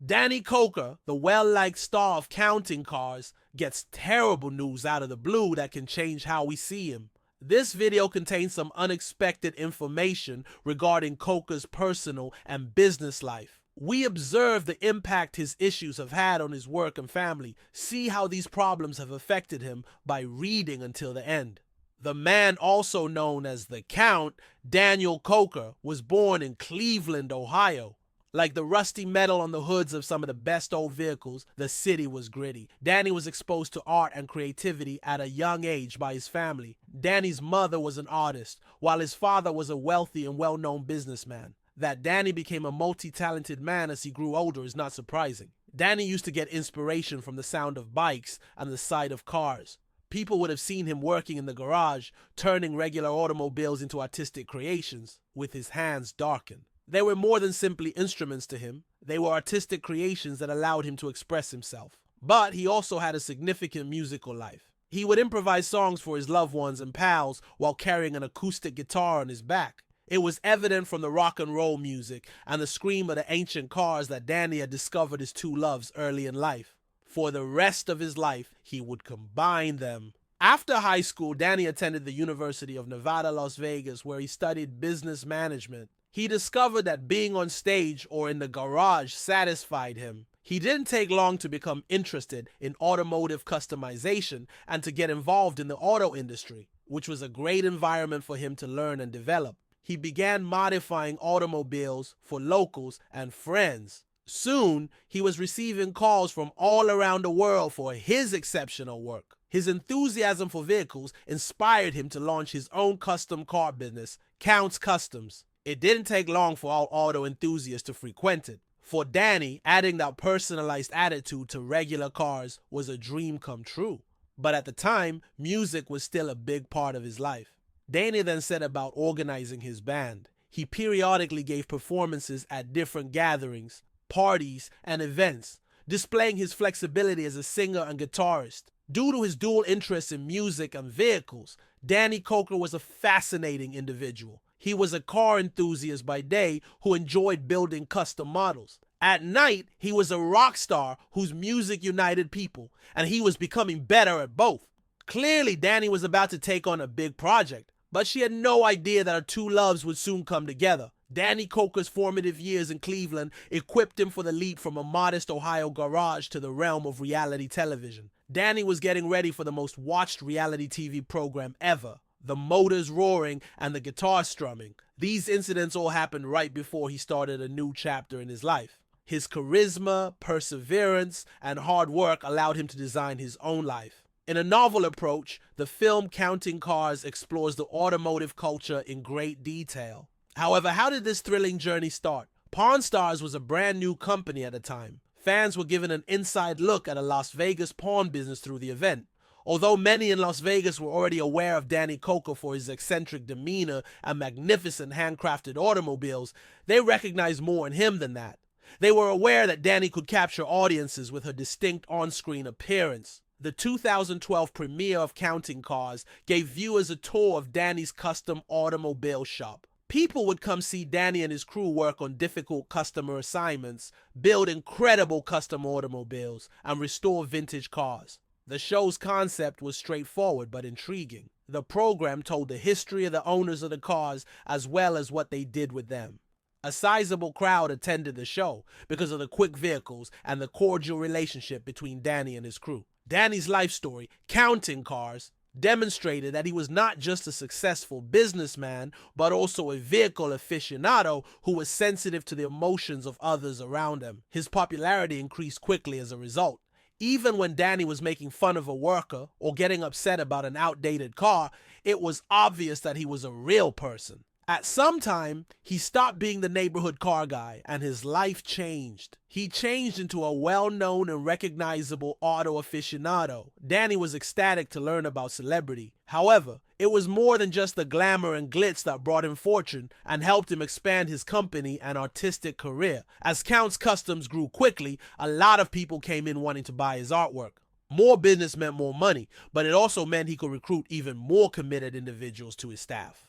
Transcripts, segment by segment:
Danny Koker, the well-liked star of Counting Cars, gets terrible news out of the blue that can change how we see him. This video contains some unexpected information regarding Koker's personal and business life. We observe the impact his issues have had on his work and family, see how these problems have affected him by reading until the end. The man also known as the Count, Daniel Koker, was born in Cleveland, Ohio. Like the rusty metal on the hoods of some of the best old vehicles, the city was gritty. Danny was exposed to art and creativity at a young age by his family. Danny's mother was an artist, while his father was a wealthy and well-known businessman. That Danny became a multi-talented man as he grew older is not surprising. Danny used to get inspiration from the sound of bikes and the sight of cars. People would have seen him working in the garage, turning regular automobiles into artistic creations, with his hands darkened. They were more than simply instruments to him. They were artistic creations that allowed him to express himself. But he also had a significant musical life. He would improvise songs for his loved ones and pals while carrying an acoustic guitar on his back. It was evident from the rock and roll music and the scream of the ancient cars that Danny had discovered his two loves early in life. For the rest of his life, he would combine them. After high school, Danny attended the University of Nevada, Las Vegas, where he studied business management. He discovered that being on stage or in the garage satisfied him. He didn't take long to become interested in automotive customization and to get involved in the auto industry, which was a great environment for him to learn and develop. He began modifying automobiles for locals and friends. Soon, he was receiving calls from all around the world for his exceptional work. His enthusiasm for vehicles inspired him to launch his own custom car business, Count's Customs. It didn't take long for all auto enthusiasts to frequent it. For Danny, adding that personalized attitude to regular cars was a dream come true. But at the time, music was still a big part of his life. Danny then set about organizing his band. He periodically gave performances at different gatherings, parties, and events, displaying his flexibility as a singer and guitarist. Due to his dual interests in music and vehicles, Danny Koker was a fascinating individual. He was a car enthusiast by day who enjoyed building custom models. At night, he was a rock star whose music united people, and he was becoming better at both. Clearly, Danny was about to take on a big project, but she had no idea that her two loves would soon come together. Danny Koker's formative years in Cleveland equipped him for the leap from a modest Ohio garage to the realm of reality television. Danny was getting ready for the most watched reality TV program ever. The motors roaring and the guitar strumming. These incidents all happened right before he started a new chapter in his life. His charisma, perseverance, and hard work allowed him to design his own life. In a novel approach, the film Counting Cars explores the automotive culture in great detail. However, how did this thrilling journey start? Pawn Stars was a brand new company at the time. Fans were given an inside look at a Las Vegas pawn business through the event. Although many in Las Vegas were already aware of Danny Koker for his eccentric demeanor and magnificent handcrafted automobiles, they recognized more in him than that. They were aware that Danny could capture audiences with her distinct on-screen appearance. The 2012 premiere of Counting Cars gave viewers a tour of Danny's custom automobile shop. People would come see Danny and his crew work on difficult customer assignments, build incredible custom automobiles, and restore vintage cars. The show's concept was straightforward but intriguing. The program told the history of the owners of the cars as well as what they did with them. A sizable crowd attended the show because of the quick vehicles and the cordial relationship between Danny and his crew. Danny's life story, Counting Cars, demonstrated that he was not just a successful businessman, but also a vehicle aficionado who was sensitive to the emotions of others around him. His popularity increased quickly as a result. Even when Danny was making fun of a worker or getting upset about an outdated car, it was obvious that he was a real person. At some time, he stopped being the neighborhood car guy and his life changed. He changed into a well-known and recognizable auto aficionado. Danny was ecstatic to learn about celebrity. However, it was more than just the glamour and glitz that brought him fortune and helped him expand his company and artistic career. As Count's Customs grew quickly, a lot of people came in wanting to buy his artwork. More business meant more money, but it also meant he could recruit even more committed individuals to his staff.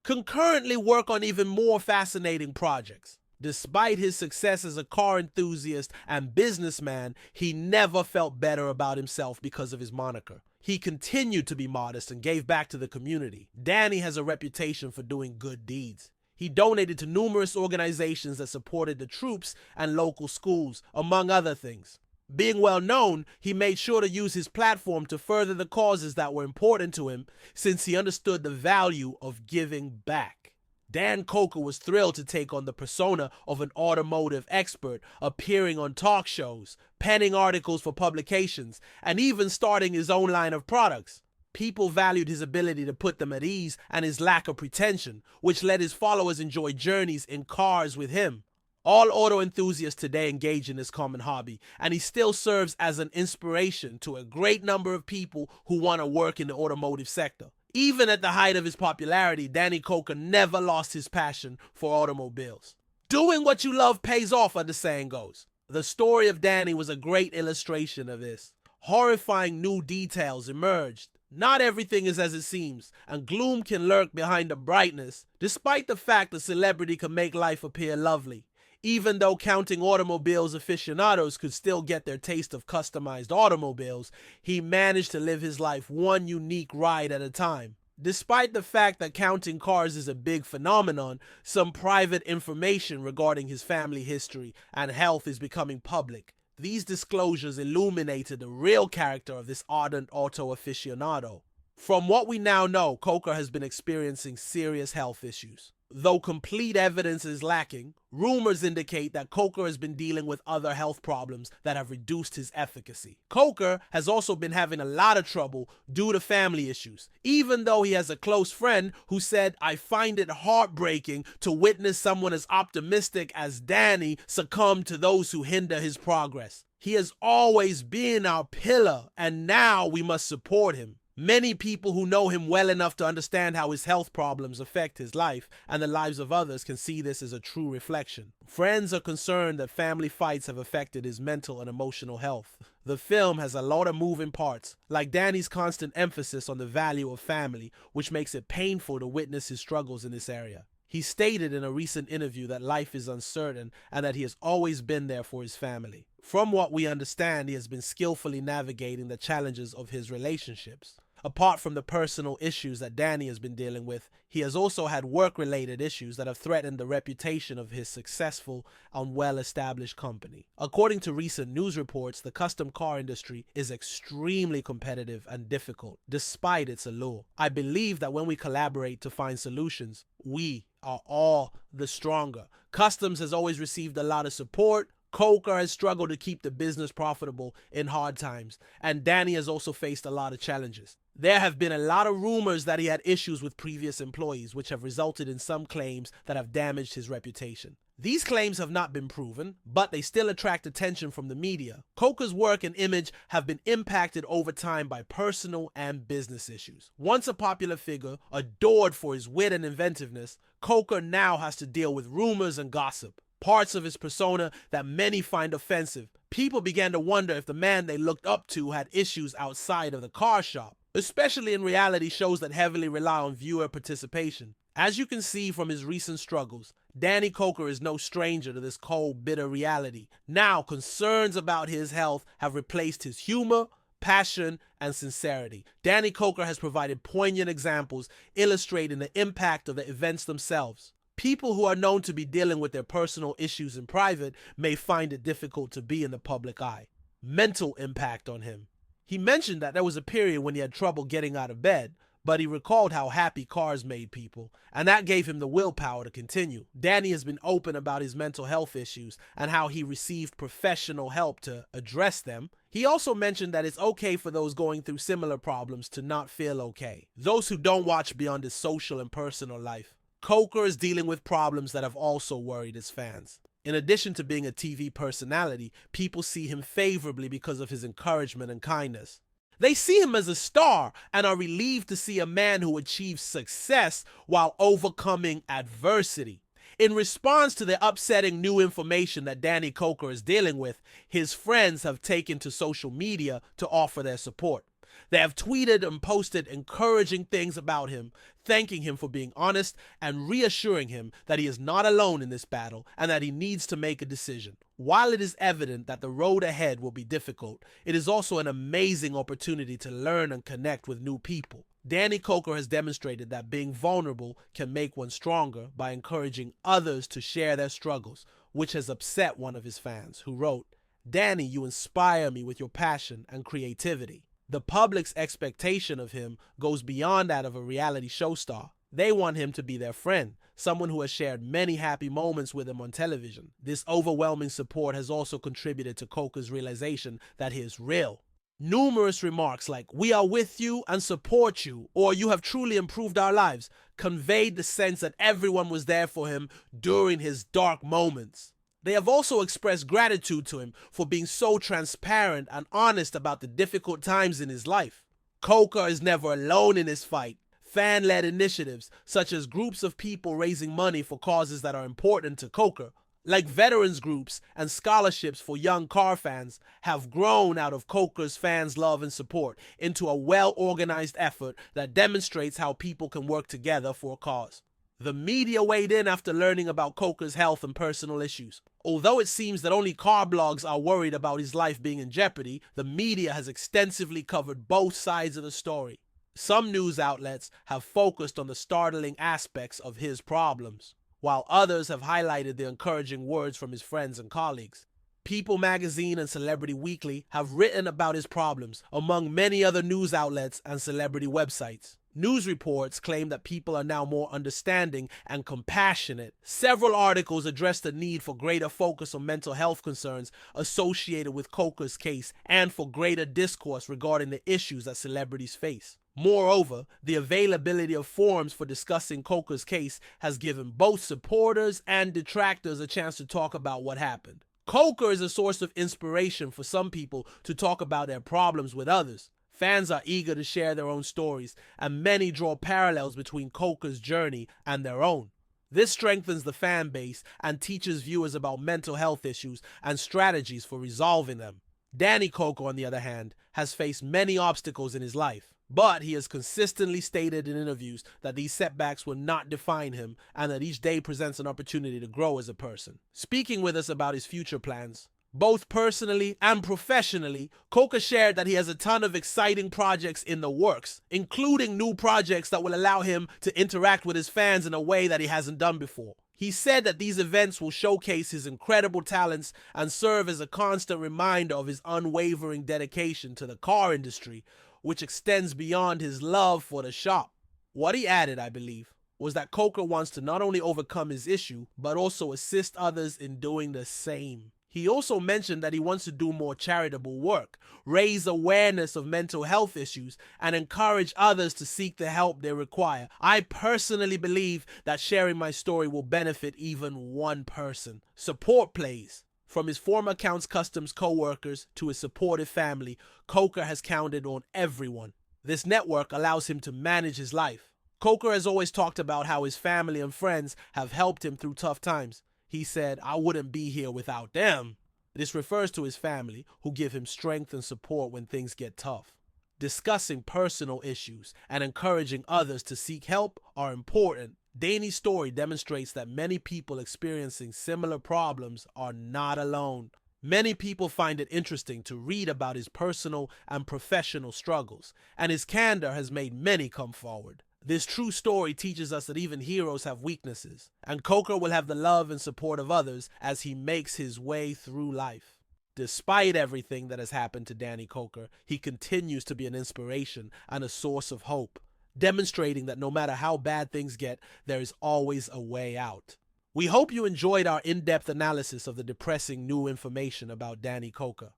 Concurrently work on even more fascinating projects. Despite his success as a car enthusiast and businessman, he never felt better about himself because of his moniker. He continued to be modest and gave back to the community. Danny has a reputation for doing good deeds. He donated to numerous organizations that supported the troops and local schools, among other things. Being well known, he made sure to use his platform to further the causes that were important to him, since he understood the value of giving back. Dan Koker was thrilled to take on the persona of an automotive expert, appearing on talk shows, penning articles for publications, and even starting his own line of products. People valued his ability to put them at ease and his lack of pretension, which let his followers enjoy journeys in cars with him. All auto enthusiasts today engage in this common hobby, and he still serves as an inspiration to a great number of people who want to work in the automotive sector. Even at the height of his popularity, Danny Koker never lost his passion for automobiles. Doing what you love pays off, as the saying goes. The story of Danny was a great illustration of this. Horrifying new details emerged. Not everything is as it seems, and gloom can lurk behind the brightness, despite the fact that celebrity can make life appear lovely. Even though counting automobiles aficionados could still get their taste of customized automobiles, he managed to live his life one unique ride at a time. Despite the fact that counting cars is a big phenomenon, some private information regarding his family history and health is becoming public. These disclosures illuminated the real character of this ardent auto aficionado. From what we now know, Koker has been experiencing serious health issues. Though complete evidence is lacking, rumors indicate that Koker has been dealing with other health problems that have reduced his efficacy. Koker has also been having a lot of trouble due to family issues, even though he has a close friend who said, "I find it heartbreaking to witness someone as optimistic as Danny succumb to those who hinder his progress. He has always been our pillar, and now we must support him." Many people who know him well enough to understand how his health problems affect his life and the lives of others can see this as a true reflection. Friends are concerned that family fights have affected his mental and emotional health. The film has a lot of moving parts, like Danny's constant emphasis on the value of family, which makes it painful to witness his struggles in this area. He stated in a recent interview that life is uncertain and that he has always been there for his family. From what we understand, he has been skillfully navigating the challenges of his relationships. Apart from the personal issues that Danny has been dealing with, he has also had work-related issues that have threatened the reputation of his successful and well-established company. According to recent news reports, the custom car industry is extremely competitive and difficult, despite its allure. I believe that when we collaborate to find solutions, we are all the stronger. Customs has always received a lot of support. Koker has struggled to keep the business profitable in hard times, and Danny has also faced a lot of challenges. There have been a lot of rumors that he had issues with previous employees, which have resulted in some claims that have damaged his reputation. These claims have not been proven, but they still attract attention from the media. Koker's work and image have been impacted over time by personal and business issues. Once a popular figure, adored for his wit and inventiveness, Koker now has to deal with rumors and gossip. Parts of his persona that many find offensive. People began to wonder if the man they looked up to had issues outside of the car shop, especially in reality shows that heavily rely on viewer participation. As you can see from his recent struggles, Danny Koker is no stranger to this cold, bitter reality. Now, concerns about his health have replaced his humor, passion, and sincerity. Danny Koker has provided poignant examples illustrating the impact of the events themselves. People who are known to be dealing with their personal issues in private may find it difficult to be in the public eye. Mental impact on him. He mentioned that there was a period when he had trouble getting out of bed, but he recalled how happy cars made people, and that gave him the willpower to continue. Danny has been open about his mental health issues and how he received professional help to address them. He also mentioned that it's okay for those going through similar problems to not feel okay. Those who don't watch beyond his social and personal life. Koker is dealing with problems that have also worried his fans. In addition to being a TV personality, people see him favorably because of his encouragement and kindness. They see him as a star and are relieved to see a man who achieves success while overcoming adversity. In response to the upsetting new information that Danny Koker is dealing with, his friends have taken to social media to offer their support. They have tweeted and posted encouraging things about him, thanking him for being honest and reassuring him that he is not alone in this battle and that he needs to make a decision. While it is evident that the road ahead will be difficult, it is also an amazing opportunity to learn and connect with new people. Danny Koker has demonstrated that being vulnerable can make one stronger by encouraging others to share their struggles, which has upset one of his fans, who wrote, "Danny, you inspire me with your passion and creativity." The public's expectation of him goes beyond that of a reality show star. They want him to be their friend, someone who has shared many happy moments with him on television. This overwhelming support has also contributed to Koker's realization that he is real. Numerous remarks like, "We are with you and support you," or "You have truly improved our lives," conveyed the sense that everyone was there for him during his dark moments. They have also expressed gratitude to him for being so transparent and honest about the difficult times in his life. Koker is never alone in his fight. Fan-led initiatives, such as groups of people raising money for causes that are important to Koker, like veterans groups and scholarships for young car fans, have grown out of Koker's fans' love and support into a well-organized effort that demonstrates how people can work together for a cause. The media weighed in after learning about Koker's health and personal issues. Although it seems that only car blogs are worried about his life being in jeopardy, the media has extensively covered both sides of the story. Some news outlets have focused on the startling aspects of his problems, while others have highlighted the encouraging words from his friends and colleagues. People magazine and Celebrity Weekly have written about his problems, among many other news outlets and celebrity websites. News reports claim that people are now more understanding and compassionate. Several articles address the need for greater focus on mental health concerns associated with Koker's case and for greater discourse regarding the issues that celebrities face. Moreover, the availability of forums for discussing Koker's case has given both supporters and detractors a chance to talk about what happened. Koker is a source of inspiration for some people to talk about their problems with others. Fans are eager to share their own stories, and many draw parallels between Koker's journey and their own. This strengthens the fan base and teaches viewers about mental health issues and strategies for resolving them. Danny Koker, on the other hand, has faced many obstacles in his life, but he has consistently stated in interviews that these setbacks will not define him and that each day presents an opportunity to grow as a person. Speaking with us about his future plans, both personally and professionally, Koker shared that he has a ton of exciting projects in the works, including new projects that will allow him to interact with his fans in a way that he hasn't done before. He said that these events will showcase his incredible talents and serve as a constant reminder of his unwavering dedication to the car industry, which extends beyond his love for the shop. What he added, I believe, was that Koker wants to not only overcome his issue, but also assist others in doing the same. He also mentioned that he wants to do more charitable work, raise awareness of mental health issues, and encourage others to seek the help they require. I personally believe that sharing my story will benefit even one person. Support plays. From his former Counts Customs co-workers to his supportive family, Koker has counted on everyone. This network allows him to manage his life. Koker has always talked about how his family and friends have helped him through tough times. He said, "I wouldn't be here without them." This refers to his family, who give him strength and support when things get tough. Discussing personal issues and encouraging others to seek help are important. Danny's story demonstrates that many people experiencing similar problems are not alone. Many people find it interesting to read about his personal and professional struggles, and his candor has made many come forward. This true story teaches us that even heroes have weaknesses, and Koker will have the love and support of others as he makes his way through life. Despite everything that has happened to Danny Koker, he continues to be an inspiration and a source of hope, demonstrating that no matter how bad things get, there is always a way out. We hope you enjoyed our in-depth analysis of the depressing new information about Danny Koker.